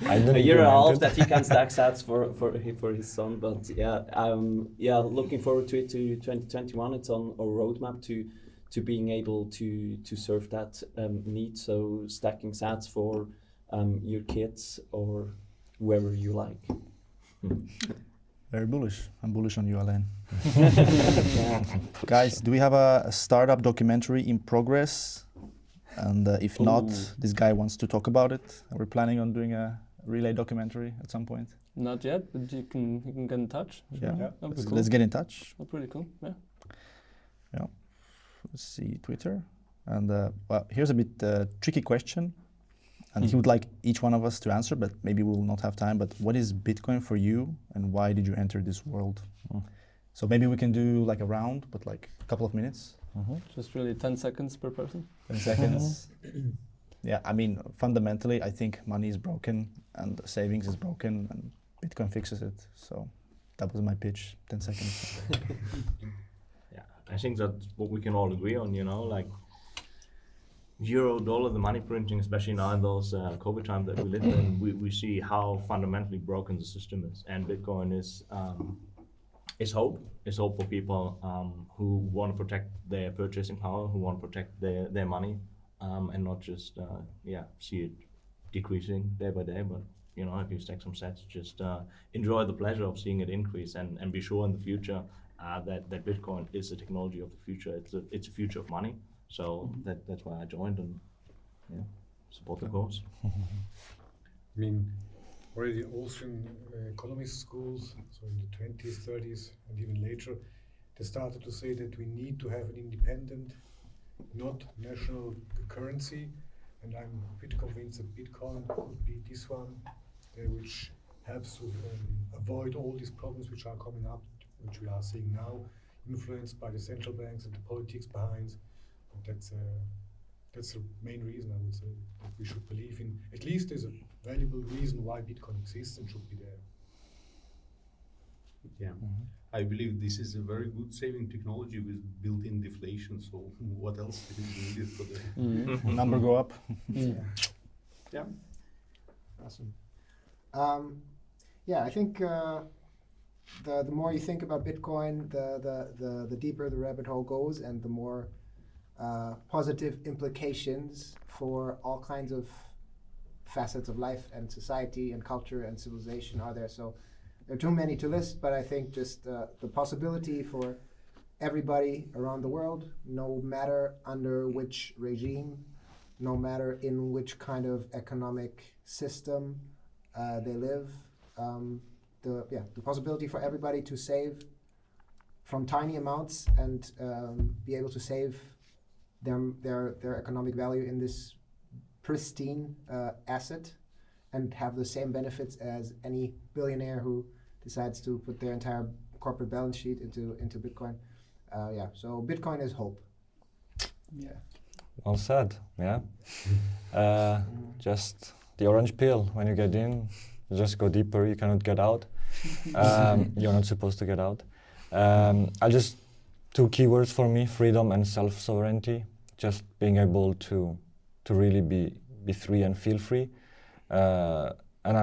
A year and a half that he can stack sats for his son. But yeah, looking forward to it to 2021. It's on our roadmap to being able to serve that need. So stacking sats for your kids or whoever you like. Very bullish. I'm bullish on you, Alain. Guys, do we have a startup documentary in progress? And if not, this guy wants to talk about it. We're planning on doing a Relay documentary at some point. Not yet, but you can get in touch. Yeah, cool. Let's get in touch. Oh, pretty cool. Yeah. Let's see Twitter. And well, here's a bit tricky question. And he would like each one of us to answer, but maybe we will not have time. But what is Bitcoin for you, and why did you enter this world? So maybe we can do like a round, but like a couple of minutes. Just really 10 seconds per person. 10 seconds. Yeah, I mean, fundamentally, I think money is broken and savings is broken, and Bitcoin fixes it. So that was my pitch. 10 seconds. I think that's what we can all agree on, like euro, dollar, the money printing, especially now in those COVID times that we live in, we see how fundamentally broken the system is. And Bitcoin is hope. It's hope for people who want to protect their purchasing power, who want to protect their money, and not just see it decreasing day by day. But if you stack some sets, just enjoy the pleasure of seeing it increase, and be sure in the future that Bitcoin is the technology of the future. It's a future of money. So that's why I joined, and support the cause. I mean, already Austrian economist schools, so in the 20s, 30s, and even later, they started to say that we need to have an independent, not national currency. And I'm pretty convinced that Bitcoin could be this one, which helps to avoid all these problems which are coming up, which we are seeing now, influenced by the central banks and the politics behind. But that's the main reason, I would say, that we should believe in. At least there's a valuable reason why Bitcoin exists and should be there. Yeah, I believe this is a very good saving technology with built-in deflation. So what else is needed for the number go up? Yeah. Awesome. I think the more you think about Bitcoin, the deeper the rabbit hole goes, and the more positive implications for all kinds of facets of life and society and culture and civilization are there. So there are too many to list, but I think just the possibility for everybody around the world, no matter under which regime, no matter in which kind of economic system they live, the possibility for everybody to save from tiny amounts and be able to save their economic value in this pristine asset and have the same benefits as any billionaire who decides to put their entire corporate balance sheet into Bitcoin. So Bitcoin is hope. Yeah. Well said. Yeah. Just the orange pill. When you get in, you just go deeper. You cannot get out. You're not supposed to get out. I'll just two keywords for me: freedom and self-sovereignty. Just being able to really be free and feel free. And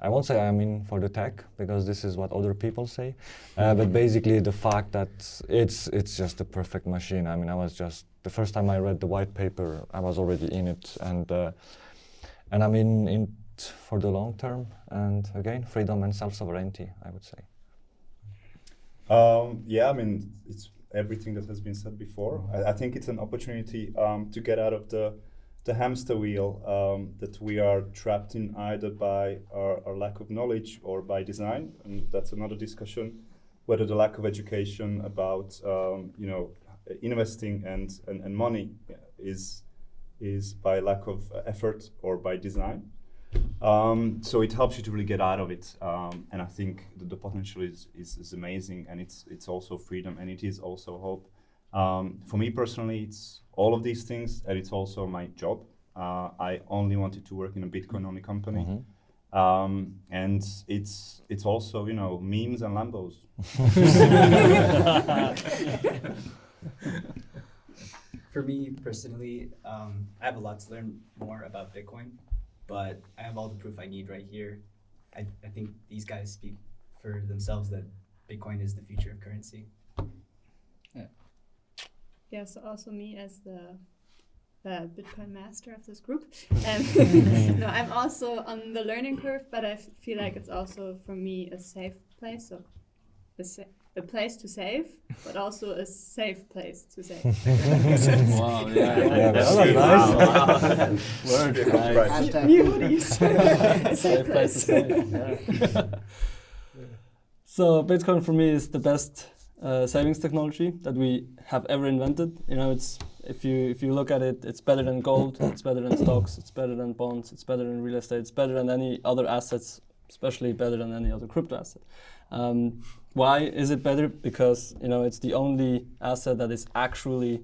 I won't say I'm in for the tech, because this is what other people say, but basically the fact that it's just the perfect machine. I mean, I was just, the first time I read the white paper, I was already in it, and I'm in it for the long term, and again, freedom and self-sovereignty, I would say. Yeah, I mean, it's everything that has been said before. I think it's an opportunity to get out of the hamster wheel that we are trapped in, either by our lack of knowledge or by design, and that's another discussion, whether the lack of education about investing and money is by lack of effort or by design. So it helps you to really get out of it, and I think the potential is amazing, and it's also freedom, and it is also hope. For me personally, it's all of these things, and it's also my job. I only wanted to work in a Bitcoin-only company, and it's also, memes and Lambos. For me personally, I have a lot to learn more about Bitcoin, but I have all the proof I need right here. I think these guys speak for themselves that Bitcoin is the future of currency. Yeah, so also me as the Bitcoin master of this group. No, I'm also on the learning curve, but I feel like it's also for me a safe place. So a place to save, but also a safe place to save. Wow, yeah, that was nice. Word, nice. Safe place to save. Yeah. So Bitcoin for me is the best savings technology that we have ever invented. It's if you look at it, it's better than gold, it's better than stocks, it's better than bonds, it's better than real estate, it's better than any other assets, especially better than any other crypto asset. Why is it better? Because it's the only asset that is actually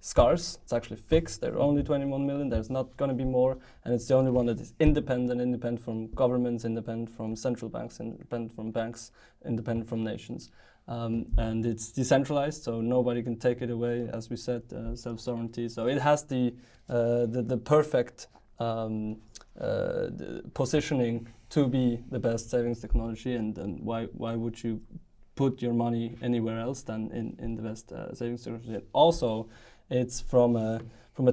scarce. It's actually fixed. There are only 21 million. There's not going to be more, and it's the only one that is independent from governments, independent from central banks, independent from banks, independent from nations. And it's decentralized, so nobody can take it away. As we said, self-sovereignty. So it has the perfect positioning to be the best savings technology. And why would you put your money anywhere else than in the best savings technology? Also, it's from a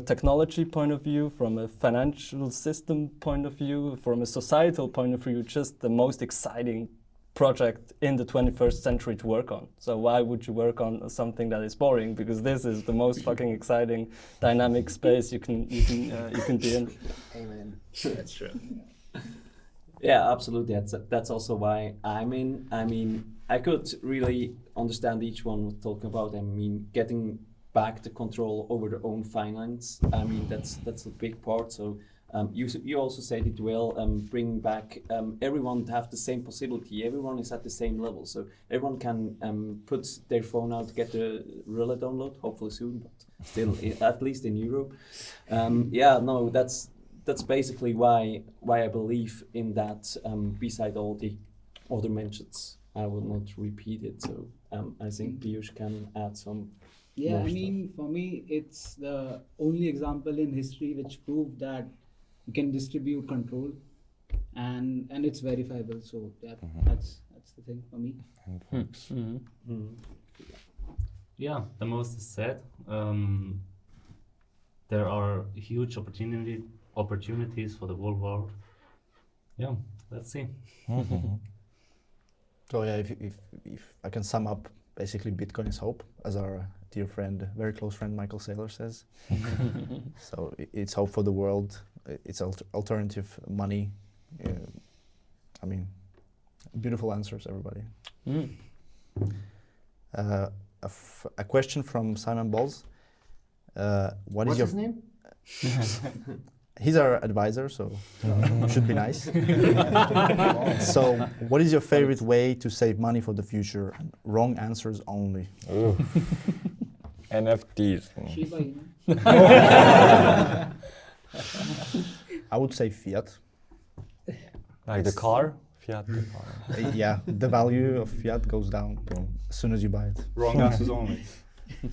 technology point of view, from a financial system point of view, from a societal point of view, just the most exciting project in the 21st century to work on. So why would you work on something that is boring? Because this is the most fucking exciting, dynamic space you can be in. Amen. That's true. Yeah, absolutely. That's also why I'm in. I mean, I could really understand each one was talking about. I mean, getting back the control over their own finance. I mean, that's a big part. So you also said it well. Bring back everyone to have the same possibility. Everyone is at the same level. So everyone can put their phone out, get the Relai download. Hopefully soon, but still, at least in Europe. Yeah, no, that's basically why I believe in that. Beside all the other mentions, I will not repeat it. So I think Piyush can add some. Yeah, more I mean, for me, it's the only example in history which proved that you can distribute control, and it's verifiable. So yeah, that's the thing for me. Yeah, the most is said. There are huge opportunities for the whole world. Yeah, let's see. So yeah, if I can sum up, basically Bitcoin is hope, as our dear friend, very close friend Michael Saylor says. So it's hope for the world. It's alternative money. I mean, beautiful answers, everybody. A question from Simon Balls. What's his name? He's our advisor, so should be nice. So, what is your favorite way to save money for the future? Wrong answers only. NFTs. Shiba Inu. I would say fiat. Like the car, fiat. Yeah, the value of fiat goes down as soon as you buy it. Wrong answers only.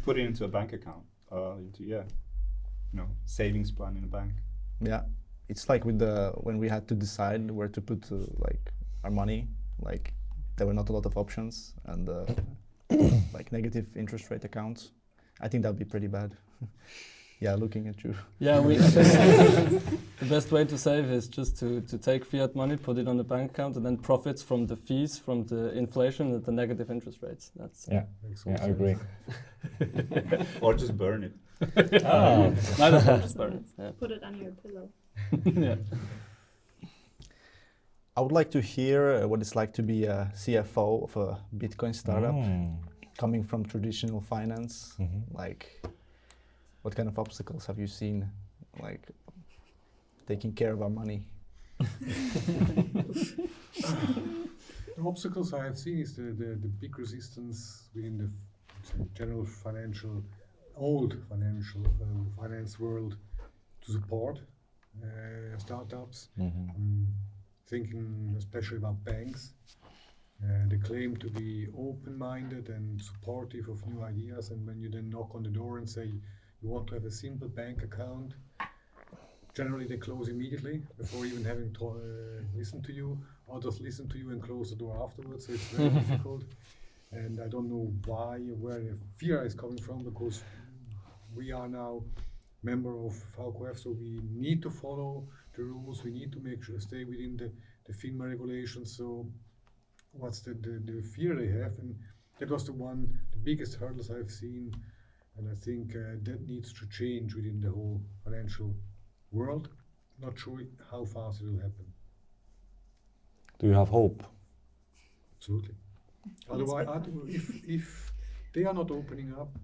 Put it into a bank account. Savings plan in a bank. Yeah, it's like with when we had to decide where to put like our money. Like there were not a lot of options and like negative interest rate accounts. I think that'd be pretty bad. Yeah, looking at you. Yeah, the best way to save is just to take fiat money, put it on the bank account, and then profits from the fees, from the inflation, and the negative interest rates. That's I agree. Or just burn it. Might as well just burn it. Yeah. Put it under your pillow. Yeah. I would like to hear what it's like to be a CFO of a Bitcoin startup, coming from traditional finance. Like, what kind of obstacles have you seen, like taking care of our money? The obstacles I have seen is the big resistance within the general old financial finance world to support startups. Thinking especially about banks. They claim to be open-minded and supportive of new ideas, and when you then knock on the door and say you want to have a simple bank account, generally they close immediately before even having to listen to you, or just listen to you and close the door afterwards. So it's very difficult, and I don't know where the fear is coming from, because we are now member of VQF, so we need to follow the rules. We need to make sure stay within the FINMA regulations. So what's the fear they have? And that was the biggest hurdles I've seen, and I think that needs to change within the whole financial world. Not sure how fast it will happen. Do you have hope? Absolutely. Otherwise, if they are not opening up,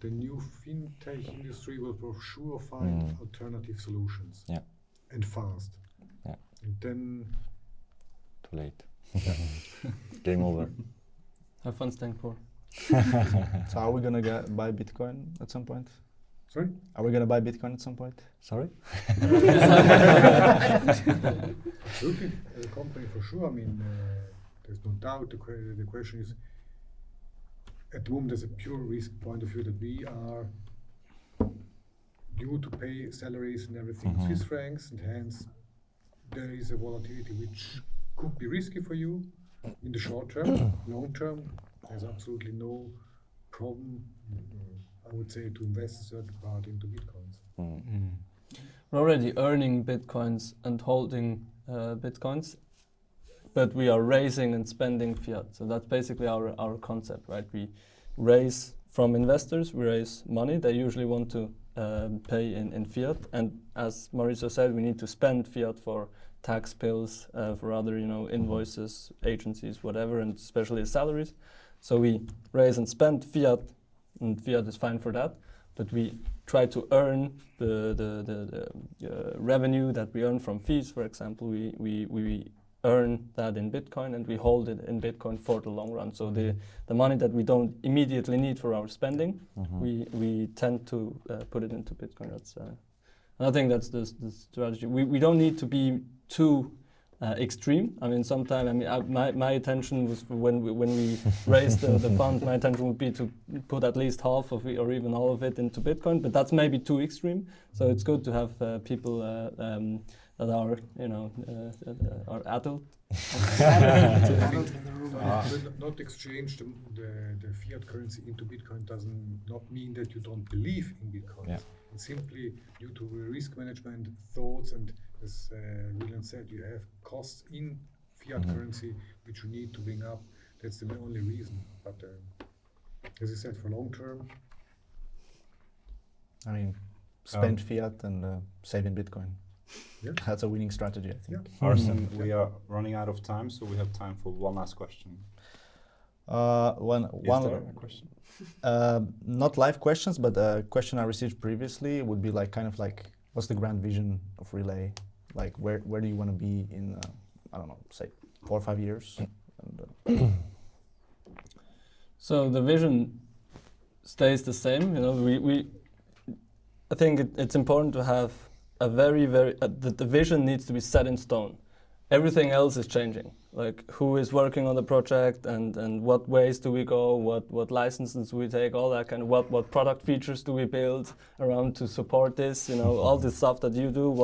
the new fintech industry will for sure find alternative solutions. Yeah. And fast. Yeah. And then too late. Game over. Have fun staying poor. So are we gonna buy Bitcoin at some point? Sorry? Are we gonna buy Bitcoin at some point? Sorry? Absolutely, as a company for sure. I mean, there's no doubt. The question is, at the moment, there's a pure risk point of view that we are due to pay salaries and everything in Swiss francs, and hence there is a volatility which could be risky for you in the short term. Long term, there's absolutely no problem, I would say, to invest a certain part into Bitcoins. We're already earning Bitcoins and holding Bitcoins, but we are raising and spending fiat. So that's basically our concept, right? We raise from investors, we raise money. They usually want to pay in fiat, and as Maurizio said, we need to spend fiat for tax bills, for other invoices, agencies, whatever, and especially salaries. So we raise and spend fiat, and fiat is fine for that. But we try to earn the revenue that we earn from fees. For example, we earn that in Bitcoin, and we hold it in Bitcoin for the long run. So the money that we don't immediately need for our spending, we tend to put it into Bitcoin. And I think that's the strategy. We don't need to be too extreme. I mean, sometimes my intention was when we raised the fund. My intention would be to put at least half of it or even all of it into Bitcoin. But that's maybe too extreme. So it's good to have people that are are adult. Not exchange the fiat currency into Bitcoin does not mean that you don't believe in Bitcoin. Yeah. It's simply due to risk management thoughts, and as William said, you have costs in fiat currency which you need to bring up. That's the only reason. But as I said, for long term, I mean, spend fiat and save in Bitcoin. Yeah. That's a winning strategy, I think. Yeah. Arsene, we are running out of time, so we have time for one last question. One there a question? Not live questions, but a question I received previously would be like, what's the grand vision of Relai? Like, where do you want to be in, I don't know, say 4 or 5 years? And, So the vision stays the same. I think it's important to have a the vision needs to be set in stone. everything else is changing. Like who is working on the project and what ways do we go, what licenses do we take, all that kind of what product features do we build around to support this, all this stuff that you do,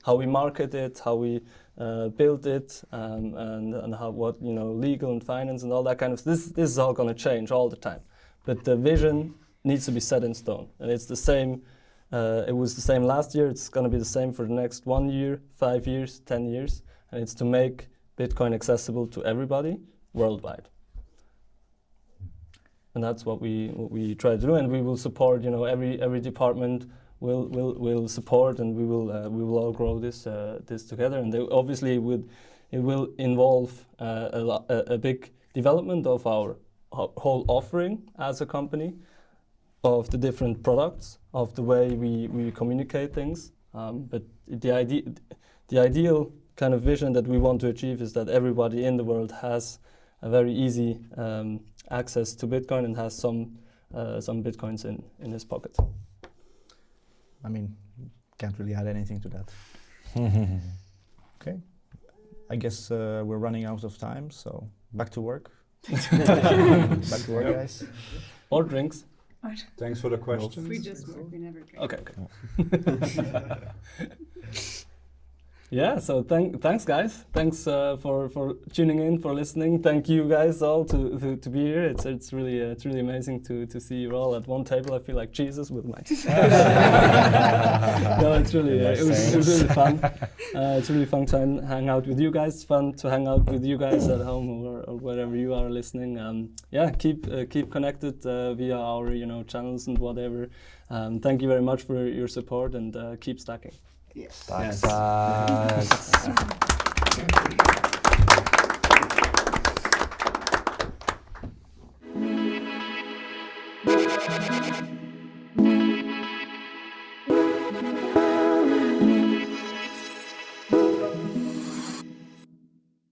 how we market it, how we build it, and how legal and finance and all that kind of this is all going to change all the time. But the vision needs to be set in stone, and it's the same. It was the same last year. It's going to be the same for the next 1 year, 5 years, 10 years, and it's to make Bitcoin accessible to everybody worldwide. And that's what we try to do, and we will support. Every department will support, and we will all grow this together. And obviously, it will involve a big development of our whole offering as a company, of the different products, of the way we communicate things. But the ideal kind of vision that we want to achieve is that everybody in the world has a very easy access to Bitcoin and has some Bitcoins in his pocket. I mean, can't really add anything to that. Okay, I guess we're running out of time, so back to work. Back to work, guys. Or drinks. Thanks for the questions. We just work, we never drink. Okay. Yeah, so thanks guys. Thanks for tuning in, for listening. Thank you guys all to be here. It's really amazing to see you all at one table. I feel like Jesus with my. No, it's really it was really fun. It's really fun to hang out with you guys. It's fun to hang out with you guys at home or wherever you are listening. Yeah, keep connected via our channels and whatever. Thank you very much for your support and keep stacking. Yes. Yes.